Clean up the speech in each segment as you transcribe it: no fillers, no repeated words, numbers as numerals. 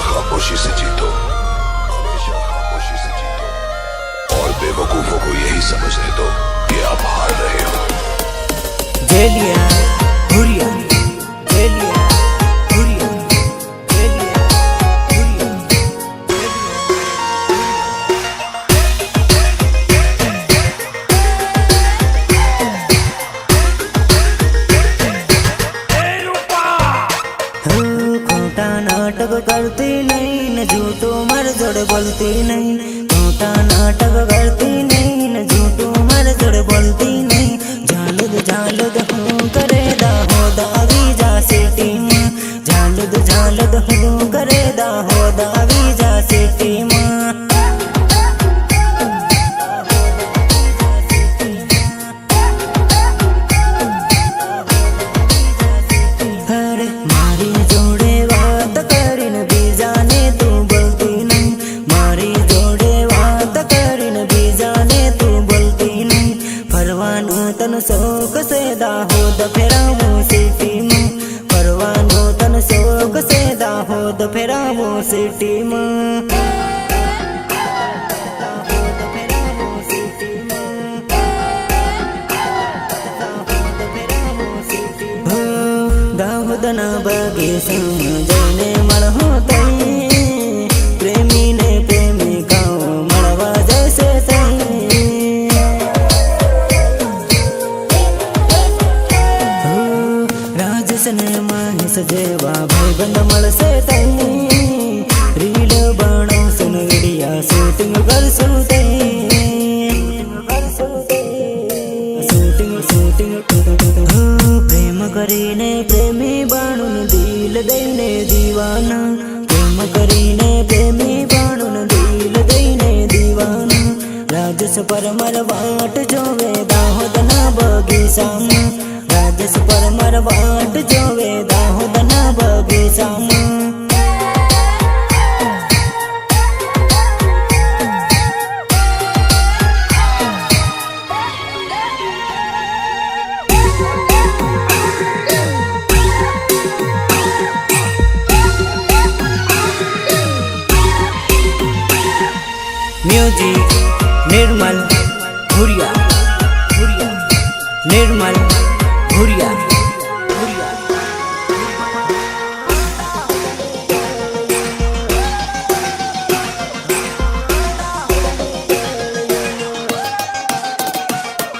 खामोशी से जीतो, हमेशा खामोशी से जीतो और बेवकूफों को यही समझने दो कि आप हार रहे हो। जेलिया हुरिया, जेलिया हुरिया, जेलिया हुरिया, खोटा नाटक करती नहीं न झूठो मर जोड़ बोलती नहीं, खोटा नाटक करती नहीं न झूठो मर जोड़ बोलती नहीं। झालुद हूँ करे दा हो दावी जा सिटी में, झालुद हूँ करे दा हो दावी जा सिटी में। अरे मारी जोड़े बात करीन बीजाने तू बोलती नहीं, मारी जोड़े बात करीन बीजाने तू बोलती नहीं। फरवानो तन शोक से दाहोद फेरावो सिटी में, फरवानो तन शोक से दाहोद फेरावो सिटी में। दाहोदना बगीचा जैने मळहो तई, प्रेमी ने प्रेमिकाओ मळवा जैसे तई। राजेश ने महेश जेवा भाईबंद मळसे तई, रील बनवसून विडिया शूटिंग करसून तई, प्रेम करीने प्रेमी बाणून दिल देने दीवाना, प्रेम करीने प्रेमी बाणून दिल देने दीवाना। राजस परमर वाट जोवे दाहोदना बगीचा में, राजस परमर वाट जोवे दाहोदना बगीचा में। म्यूजिक निर्मल भूरिया, निर्मल भूरिया।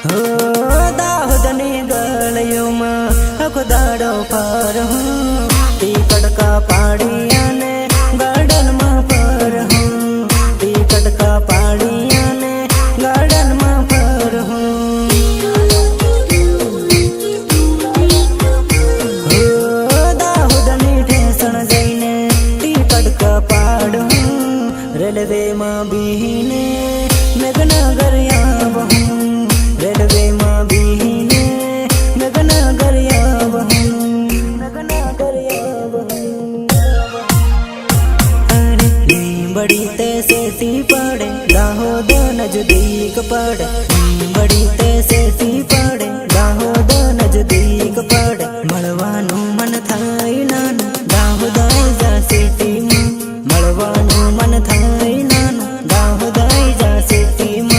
हो दाहोदनी गलियों में हकदारो पार हूँ, टिकट का पाड़िया ने गार्डन में पर हूँ, टिकट का पाड़िया ने गार्डन में पर हूँ। हो दाहोदनी ठेसन जईने टिकट का पाड़ हूँ, रेलवे में बीने मेघनगर आव हूँ, रेलवे में बीने मेघनगर आव हूँ, मेघनगर आव हूँ। अरे बड़ी तैसे पड़े दाहोद नजदीक पड़े, बड़ी तैसे पड़े दाहोद नजदीक पड़े। मळवानो मन थाई नानो दाहोद जा सिटी में, मळवानो मन थाई नानो दाहोद जा सिटी में।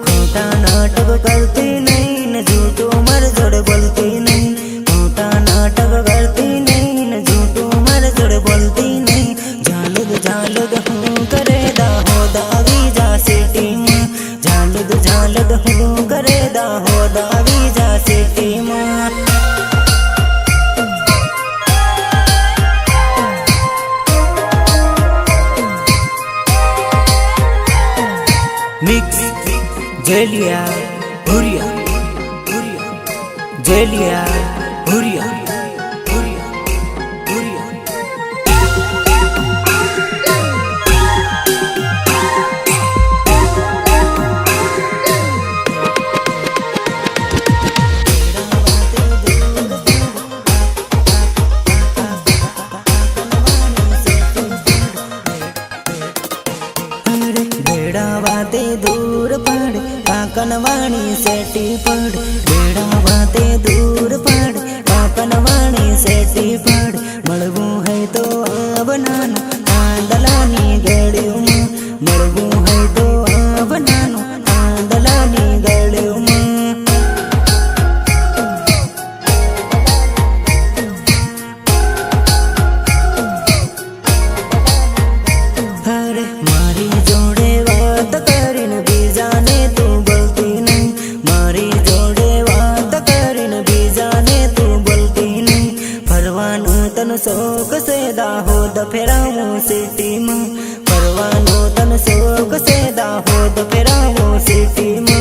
खोटा नाटक करती नहीं न झूठो मर जोड़ बोलती नहीं, खोटा नाटक करती नहीं न झूठो मर जोड़ बोलती नहीं। झालुद हूँ करे दाहोद आवी जा सिटी में, झालुद हूँ करे दाहोद आवी जा सिटी में। मिक्स जेलिया हुरिया, जेलिया हुरिया, हुरिया, हुरिया। अरे बेड़ा बातें दूर पड़े કાકનવાણી સેટી પડ બેડા વાતે દૂર પડ કાકનવાણી સેટી પડ મળવું હૈ તો આવનાનું આંદલાની ગળ્યુંમાં મળવું હૈ તો આવનાનું આંદલાની ગળ્યુંમાં અરે મારી જોડે વાત કરીને બીજાને તું બોલતી નહીં મારી જોડે વાત કરીને બીજાને તું બોલતી નહીં ફરવાનું તને શોખ છે દાહોદ ફેરાવું સિટીમાં ફરવાનું તને શોખ છે દાહોદ ફેરાવું સિટીમાં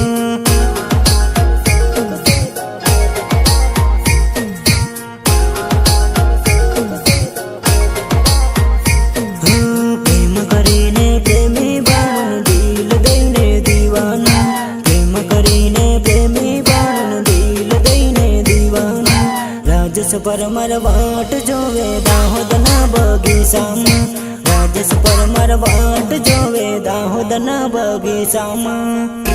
પ્રેમ કરીને પ્રેમી બાણનું દિલ દઈને દીવાનું પ્રેમ કરીને પ્રેમી બાણનું દિલ દઈને દીવાનું રાજસ પરમાર વાટ જોવે દાહોદના બગીચામાં રાજસ પરમાર વાટ જોવે દાહોદના બગીચામાં